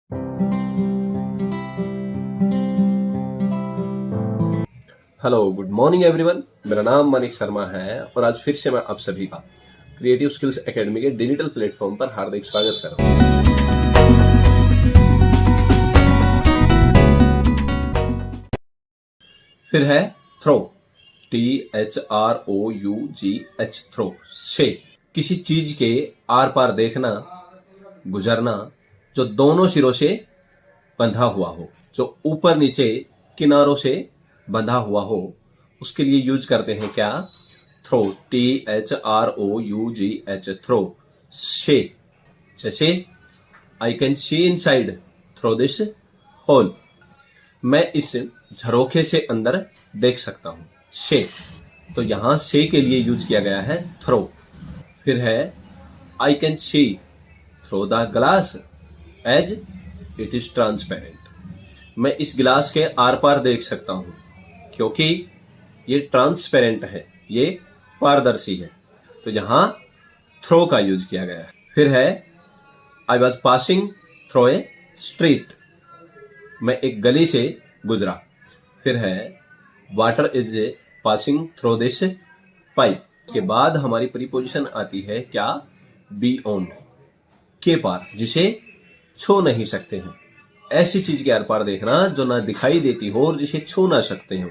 Hello, good morning everyone. मेरा नाम मनीष शर्मा है और आज फिर से मैं आप सभी का क्रिएटिव स्किल्स एकेडमी के डिजिटल प्लेटफॉर्म पर हार्दिक स्वागत कर रहा हूँ। फिर है थ्रो, THROUGH, थ्रो से किसी चीज के आर पार देखना, गुजरना जो दोनों सिरों से बंधा हुआ हो, जो ऊपर नीचे किनारों से बंधा हुआ हो, उसके लिए यूज करते हैं क्या? थ्रो, THROUGH, थ्रो से। जैसे I can see inside through this hole, मैं इस झरोखे से अंदर देख सकता हूं। से, तो यहां से के लिए यूज किया गया है थ्रो। फिर है I can see through the glass as it is transparent, मैं इस गिलास के आर पार देख सकता हूं क्योंकि ये ट्रांसपेरेंट है, ये पारदर्शी है। तो यहां थ्रो का यूज किया गया है। फिर है I was passing throw A street, मैं एक गली से गुजरा। फिर है water is passing throw this pipe. इसके बाद हमारी प्रीपोजिशन आती है क्या? बियॉन्ड, के पार, जिसे छू नहीं सकते हैं। ऐसी चीज के आर पार देखना जो ना दिखाई देती हो और जिसे छू ना सकते हो,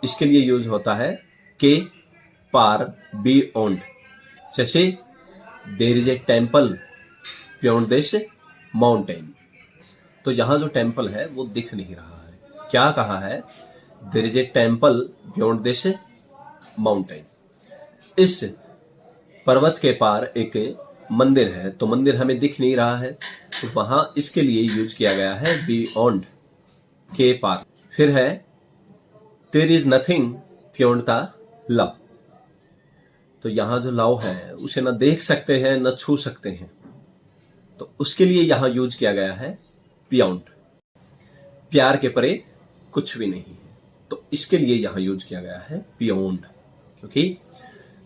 इसके लिए यूज होता है के पार, बियॉन्ड। जैसे there is a temple beyond this mountain, तो यहां जो टेम्पल है वो दिख नहीं रहा है। क्या कहा है? There is a temple beyond this mountain, इस पर्वत के पार एक मंदिर है, तो मंदिर हमें दिख नहीं रहा है, तो वहां इसके लिए यूज किया गया है बियॉन्ड, के पार। फिर है there is nothing beyond the love, तो यहां जो लव है उसे ना देख सकते हैं ना छू सकते हैं, तो उसके लिए यहां यूज किया गया है बियॉन्ड। प्यार के परे कुछ भी नहीं है, तो इसके लिए यहां यूज किया गया है बियॉन्ड, क्योंकि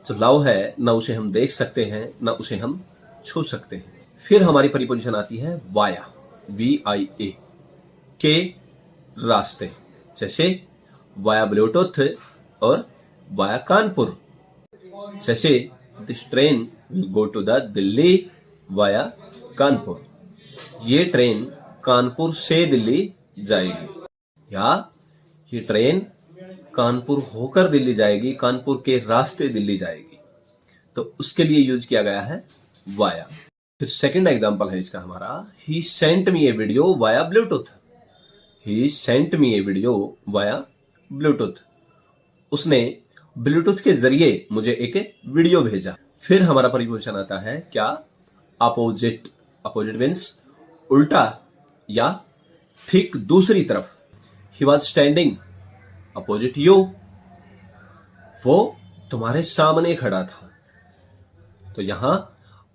जो लव है ना उसे हम देख सकते हैं ना उसे हम छू सकते हैं। फिर हमारी प्रीपोजिशन आती है वाया, VIA, के रास्ते। जैसे वाया ब्लूटूथ और वाया कानपुर। जैसे this train will go to the Delhi via Kanpur, ये ट्रेन कानपुर से दिल्ली जाएगी, या ये ट्रेन कानपुर होकर दिल्ली जाएगी, कानपुर के रास्ते दिल्ली जाएगी, तो उसके लिए यूज किया गया है वाया। फिर सेकंड एग्जांपल है इसका हमारा, ही सेंट मी ए वीडियो वाया ब्लूटूथ। ही सेंट मी ए वीडियो वाया ब्लूटूथ, उसने ब्लूटूथ के जरिए मुझे एक वीडियो भेजा। फिर हमारा प्रीपोजिशन आता है क्या? अपोजिट। अपोजिट मीन्स उल्टा या ठीक दूसरी तरफ। ही वॉज स्टैंडिंग अपोजिट यू, वो तुम्हारे सामने खड़ा था, तो यहां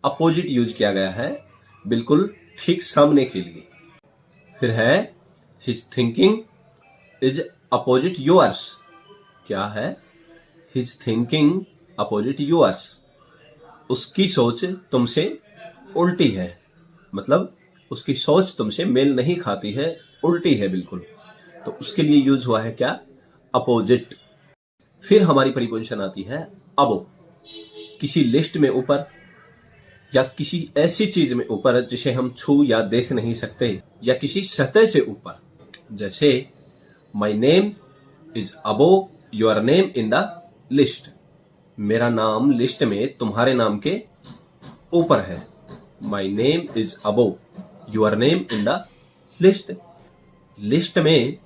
अपोजिट यूज किया गया है बिल्कुल ठीक सामने के लिए। फिर है his thinking is opposite yours. क्या है? हिज थिंकिंग अपोजिट योर्स, उसकी सोच तुमसे उल्टी है, मतलब उसकी सोच तुमसे मेल नहीं खाती है, उल्टी है बिल्कुल, तो उसके लिए यूज हुआ है क्या? अपोजिट। फिर हमारी प्रीपोजिशन आती है अबो, किसी लिस्ट में ऊपर या किसी ऐसी चीज में ऊपर जिसे हम छू या देख नहीं सकते, या किसी सतह से ऊपर। जैसे my name is above your name in the list, मेरा नाम लिस्ट में तुम्हारे नाम के ऊपर है। My name is above your name in the list, list में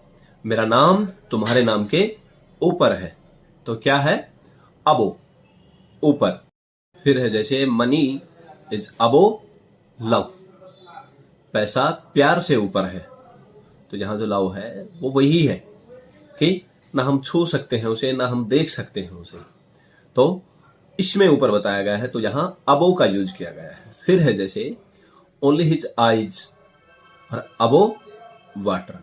मेरा नाम तुम्हारे नाम के ऊपर है, तो क्या है? अबो, ऊपर। फिर है जैसे मनी इज अबो लव, पैसा प्यार से ऊपर है, तो यहां जो लव है वो वही है कि ना हम छू सकते हैं उसे ना हम देख सकते हैं उसे, तो इसमें ऊपर बताया गया है, तो यहां अबो का यूज किया गया है। फिर है जैसे ओनली हिज आईज और अबो वाटर,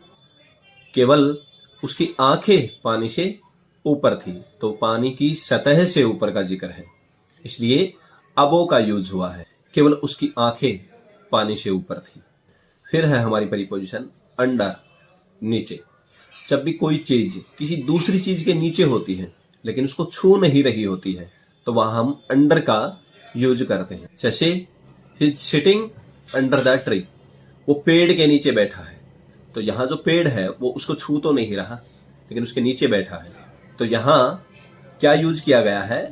केवल उसकी आंखें पानी से ऊपर थी, तो पानी की सतह से ऊपर का जिक्र है, इसलिए अबो का यूज हुआ है। केवल उसकी आंखें पानी से ऊपर थी। फिर है हमारी प्रीपोजिशन अंडर, नीचे। जब भी कोई चीज किसी दूसरी चीज के नीचे होती है लेकिन उसको छू नहीं रही होती है तो वहां हम अंडर का यूज करते हैं। जैसे he is sitting under the tree, वो पेड़ के नीचे बैठा है। तो यहाँ जो पेड़ है वो उसको छू तो नहीं रहा लेकिन उसके नीचे बैठा है, तो यहाँ क्या यूज किया गया है,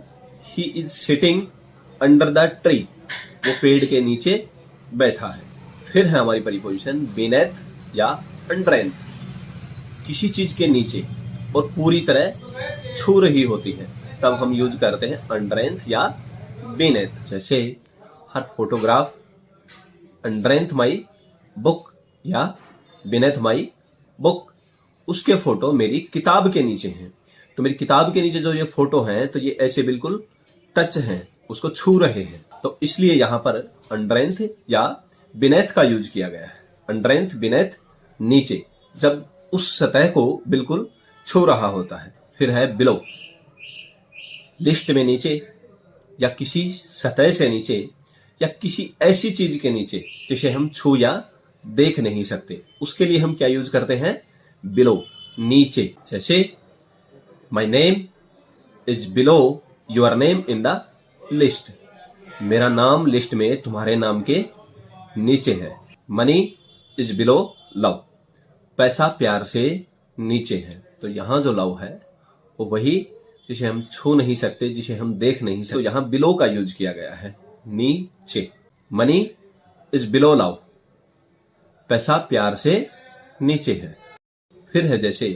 he is sitting under the tree, वो पेड़ के नीचे बैठा है। फिर है हमारी प्रीपोजिशन बीनेथ या अंडरनेथ, किसी चीज के नीचे और पूरी तरह छू रही होती है तब हम यूज करते हैं अंडरनेथ या बीनेथ। जैसे हर फोटोग्राफ अंडरनेथ माई बुक या बीनेथ माई बुक, उसके फोटो मेरी किताब के नीचे हैं। तो मेरी किताब के नीचे जो ये फोटो हैं तो ये ऐसे बिल्कुल टच हैं, उसको छू रहे हैं, तो इसलिए यहां पर अंडरनेथ या बीनेथ का यूज किया गया है। अंडरनेथ बीनेथ, नीचे, जब उस सतह को बिल्कुल छू रहा होता है। फिर है बिलो, लिस्ट में नीचे या किसी सतह से नीचे या किसी ऐसी चीज के नीचे जिसे हम छू या देख नहीं सकते, उसके लिए हम क्या यूज करते हैं, बिलो, नीचे। जैसे my name is below your name in the list, मेरा नाम लिस्ट में तुम्हारे नाम के नीचे है। मनी इज बिलो लव, पैसा प्यार से नीचे है। तो यहां जो लव है वो वही जिसे हम छू नहीं सकते, जिसे हम देख नहीं सकते, तो यहां बिलो का यूज किया गया है, नीचे। मनी इज बिलो लव, पैसा प्यार से नीचे है। फिर है जैसे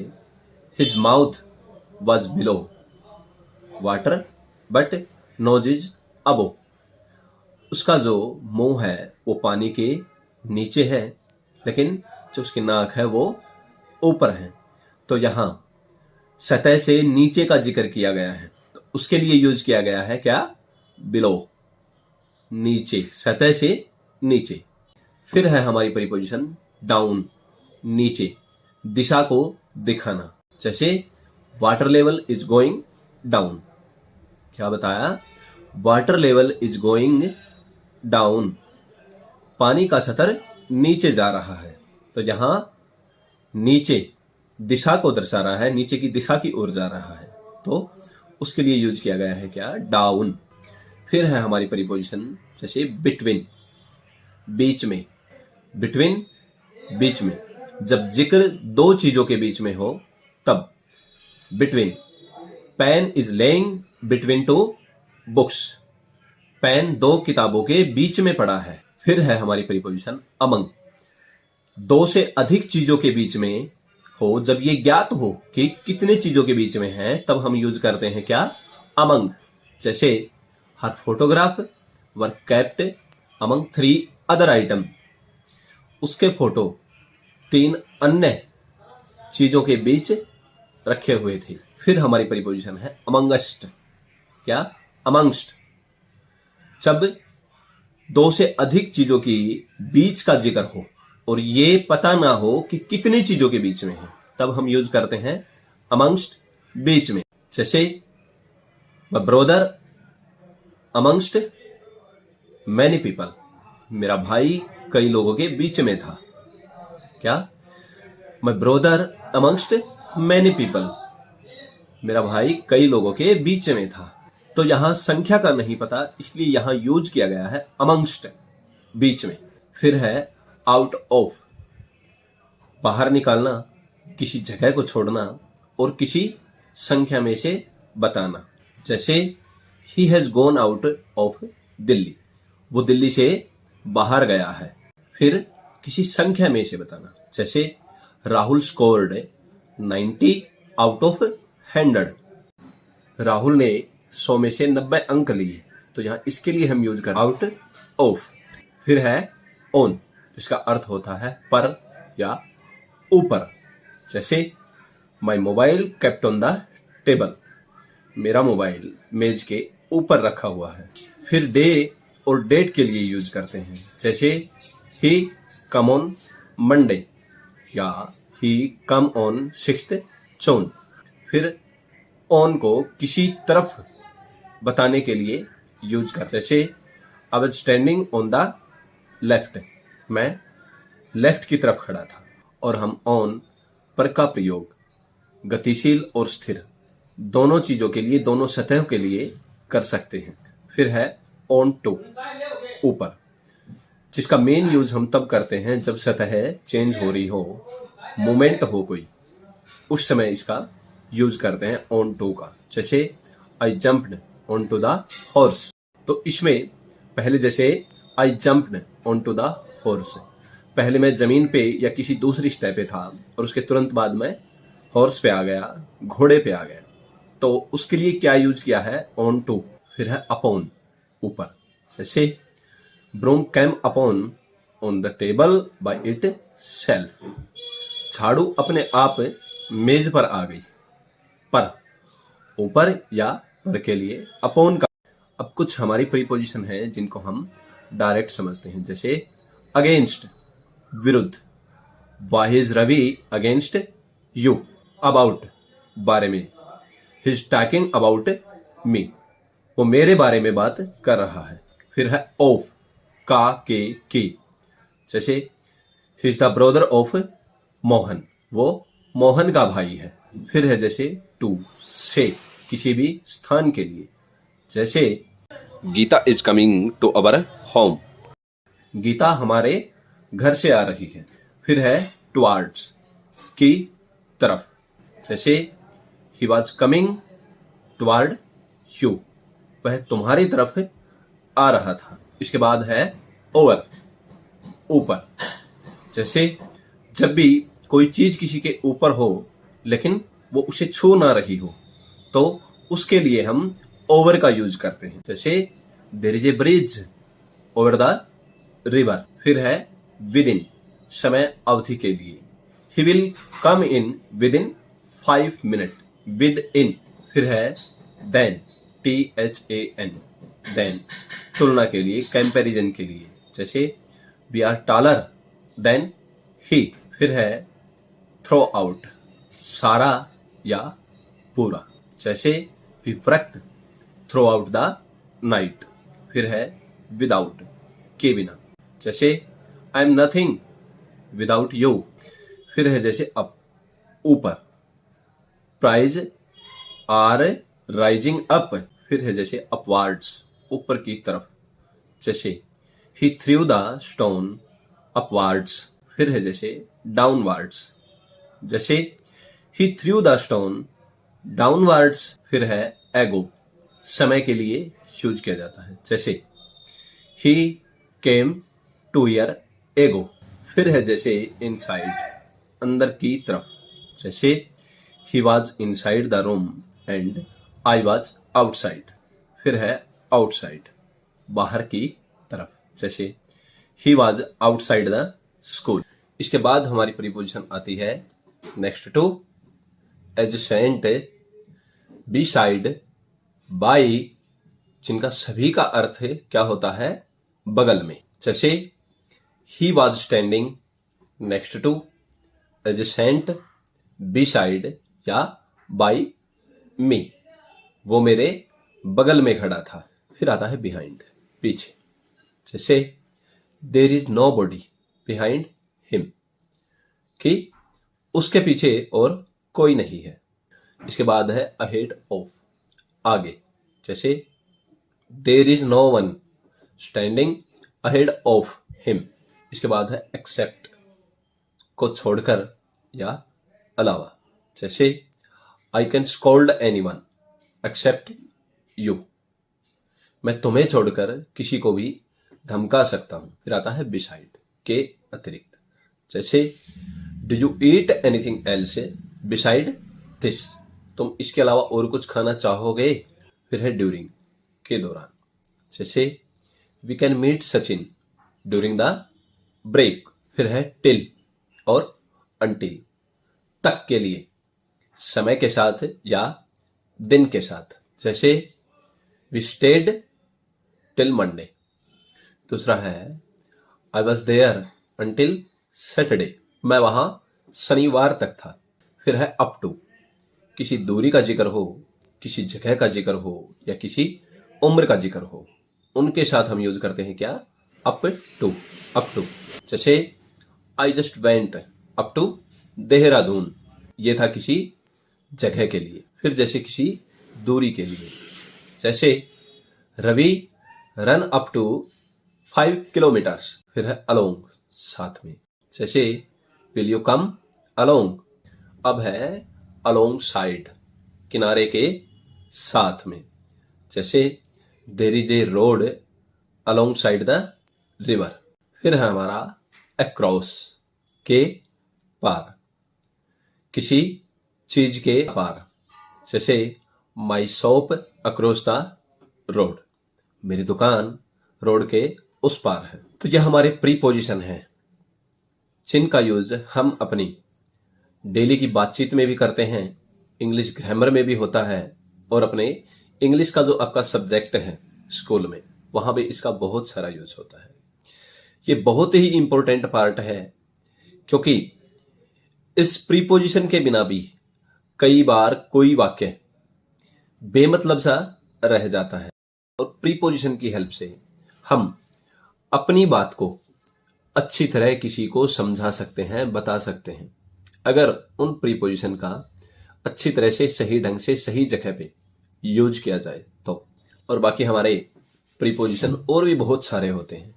his mouth was below water but nose is above, उसका जो मुंह है वो पानी के नीचे है लेकिन जो उसकी नाक है वो ऊपर है। तो यहां सतह से नीचे का जिक्र किया गया है, तो उसके लिए यूज किया गया है क्या, बिलो, नीचे, सतह से नीचे। फिर है हमारी प्रीपोजिशन डाउन, नीचे, दिशा को दिखाना। जैसे water level is going down, क्या बताया, water level is going down, पानी का सतह नीचे जा रहा है। तो यहां नीचे दिशा को दर्शा रहा है, नीचे की दिशा की ओर जा रहा है, तो उसके लिए यूज किया गया है क्या, डाउन। फिर है हमारी प्रीपोजिशन जैसे बिटवीन, बीच में, बिटवीन, बीच में, जब जिक्र दो चीजों के बीच में हो तब between. Pen is laying between two books, pen दो किताबों के बीच में पड़ा है। फिर है हमारी प्रीपोजिशन अमंग, दो से अधिक चीजों के बीच में हो, जब ये ज्ञात हो कि कितने चीजों के बीच में है तब हम यूज करते हैं क्या, अमंग। जैसे हर photograph were kept among 3 other item, उसके फोटो 3 अन्य चीजों के बीच रखे हुए थे। फिर हमारी प्रीपोजिशन है अमंगस्ट, क्या, अमंगस्ट, जब दो से अधिक चीजों की बीच का जिक्र हो और ये पता ना हो कि कितनी चीजों के बीच में है तब हम यूज करते हैं अमंगस्ट, बीच में। जैसे my brother amongst many people, मेरा भाई कई लोगों के बीच में था, क्या, my brother amongst many people, मेरा भाई कई लोगों के बीच में था। तो यहां संख्या का नहीं पता इसलिए यहां यूज किया गया है अमंगस्ट, बीच में। फिर है आउट ऑफ, बाहर निकालना, किसी जगह को छोड़ना और किसी संख्या में से बताना। जैसे he has gone out of Delhi, वो दिल्ली से बाहर गया है। फिर किसी संख्या में से बताना, जैसे Rahul scored 90 out of 100, Rahul ने 100 में से 90 अंक लिए, तो यहां इसके लिए हम यूज करते आउट ऑफ। फिर है ऑन, इसका अर्थ होता है पर या ऊपर। जैसे my mobile kept on the table, मेरा मोबाइल मेज के ऊपर रखा हुआ है। फिर डे और डेट के लिए यूज करते हैं, जैसे ही कम ऑन मंडे या ही कम ऑन 6th जून। फिर ऑन को किसी तरफ बताने के लिए यूज करते हैं, जैसे I was standing on the left, मैं लेफ्ट की तरफ खड़ा था। और हम ऑन पर का प्रयोग गतिशील और स्थिर दोनों चीजों के लिए, दोनों सतहों के लिए कर सकते हैं। फिर है ऑन टू, ऊपर, जिसका मेन यूज हम तब करते हैं जब सतह चेंज हो रही हो, मूवमेंट हो कोई, उस समय इसका यूज करते हैं ऑन टू का। जैसे I jumped on to the horse, तो इसमें पहले जैसे I jumped on to the horse, पहले मैं जमीन पे या किसी दूसरी सतह पे था और उसके तुरंत बाद मैं हॉर्स पे आ गया, घोड़े पे आ गया, तो उसके लिए क्या यूज किया है? On to. फिर है अपॉन, ऊपर, जैसे broom came upon on the table by itself, झाड़ू अपने आप मेज पर आ गई। पर, ऊपर या पर के लिए अपॉन का। अब कुछ हमारी प्रीपोजिशन है जिनको हम डायरेक्ट समझते हैं, जैसे अगेंस्ट, विरुद्ध, why is Ravi against you, about, बारे में, he is talking about me, वो मेरे बारे में बात कर रहा है। फिर है ऑफ, का, के, की, जैसे he is the brother of Mohan, वो मोहन का भाई है। फिर है जैसे टू, से, किसी भी स्थान के लिए, जैसे Gita is coming to our home, Gita हमारे घर से आ रही है। फिर है टुवार्ड्स, की तरफ, जैसे he was coming toward you, वह तुम्हारी तरफ आ रहा था। इसके बाद है ओवर, ऊपर, जैसे जब भी कोई चीज किसी के ऊपर हो लेकिन वो उसे छू ना रही हो, तो उसके लिए हम ओवर का यूज करते हैं। जैसे there is a bridge over the river. फिर है विद इन, समय अवधि के लिए, ही विल कम इन विद इन 5 मिनट, विद इन। फिर है देन, THAN, देन, तुलना के लिए, कंपैरिजन के लिए, जैसे we are taller than he. फिर है थ्रो आउट, सारा या पूरा, जैसे we worked throughout the night. फिर है विदाउट, के बिना, जैसे I am nothing without you. फिर है जैसे अप, ऊपर, प्राइज आर राइजिंग अप। फिर है जैसे अपवार्ड्स, ऊपर की तरफ, जैसे ही थ्रू द स्टोन अपवार्ड्स। फिर है जैसे डाउनवार्ड्स, जैसे ही थ्रू द स्टोन डाउनवार्ड्स। फिर है एगो, समय के लिए यूज किया जाता है, जैसे ही केम 2 ईयर एगो। फिर है जैसे इनसाइड, अंदर की तरफ, जैसे he was inside the room and I was outside. फिर है आउटसाइड, बाहर की तरफ, जैसे he was outside the school. इसके बाद हमारी प्रीपोजिशन आती है next to, adjacent, beside, by, जिनका सभी का अर्थ क्या होता है? बगल में, जैसे he was standing next to, adjacent, beside या बाई मी, वो मेरे बगल में खड़ा था। फिर आता है बिहाइंड, पीछे, जैसे there is nobody behind him, कि उसके पीछे और कोई नहीं है। इसके बाद है अहेड ऑफ, आगे, जैसे there is no one standing ahead of him. इसके बाद है एक्सेप्ट, को छोड़कर या अलावा, जैसे I can scold anyone except you, मैं तुम्हें छोड़कर किसी को भी धमका सकता हूं। फिर आता है बिसाइड, के अतिरिक्त, जैसे do you eat anything else beside this, तुम इसके अलावा और कुछ खाना चाहोगे। फिर है ड्यूरिंग, के दौरान, जैसे we can meet Sachin during the break. फिर है टिल और अंटिल, तक के लिए, समय के साथ या दिन के साथ, जैसे वी स्टेड टिल मंडे। दूसरा है I was there until Saturday, मैं वहां शनिवार तक था। फिर है अप टू, किसी दूरी का जिक्र हो, किसी जगह का जिक्र हो या किसी उम्र का जिक्र हो, उनके साथ हम यूज करते हैं क्या? अप टू, अप टू, जैसे I just went up to Dehradun, ये था किसी जगह के लिए। फिर जैसे किसी दूरी के लिए, जैसे Ravi run up to 5 kilometres, फिर है अलोंग, साथ में। जैसे विल यू कम अलोंग, अब है अलोंग साइड, किनारे के साथ में। जैसे there is a road alongside the river, फिर है हमारा अक्रॉस, के पार, किसी चीज के पार। जैसे my shop across the road, मेरी दुकान रोड के उस पार है। तो यह हमारे प्रीपोजिशन है जिनका यूज हम अपनी डेली की बातचीत में भी करते हैं, इंग्लिश ग्रामर में भी होता है, और अपने इंग्लिश का जो आपका सब्जेक्ट है स्कूल में, वहां भी इसका बहुत सारा यूज होता है। ये बहुत ही इंपॉर्टेंट पार्ट है, क्योंकि इस प्रीपोजिशन के बिना भी कई बार कोई वाक्य बेमतलब सा रह जाता है, और प्रीपोजिशन की हेल्प से हम अपनी बात को अच्छी तरह किसी को समझा सकते हैं, बता सकते हैं, अगर उन प्रीपोजिशन का अच्छी तरह से, सही ढंग से, सही जगह पे यूज किया जाए तो। और बाकी हमारे प्रीपोजिशन और भी बहुत सारे होते हैं,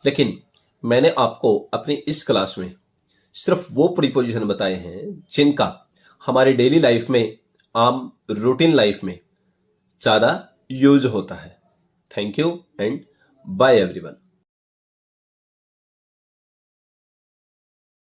लेकिन मैंने आपको अपनी इस क्लास में सिर्फ वो प्रीपोजिशन बताए हैं जिनका हमारी डेली लाइफ में, आम रूटीन लाइफ में ज्यादा यूज होता है। Thank you and bye everyone.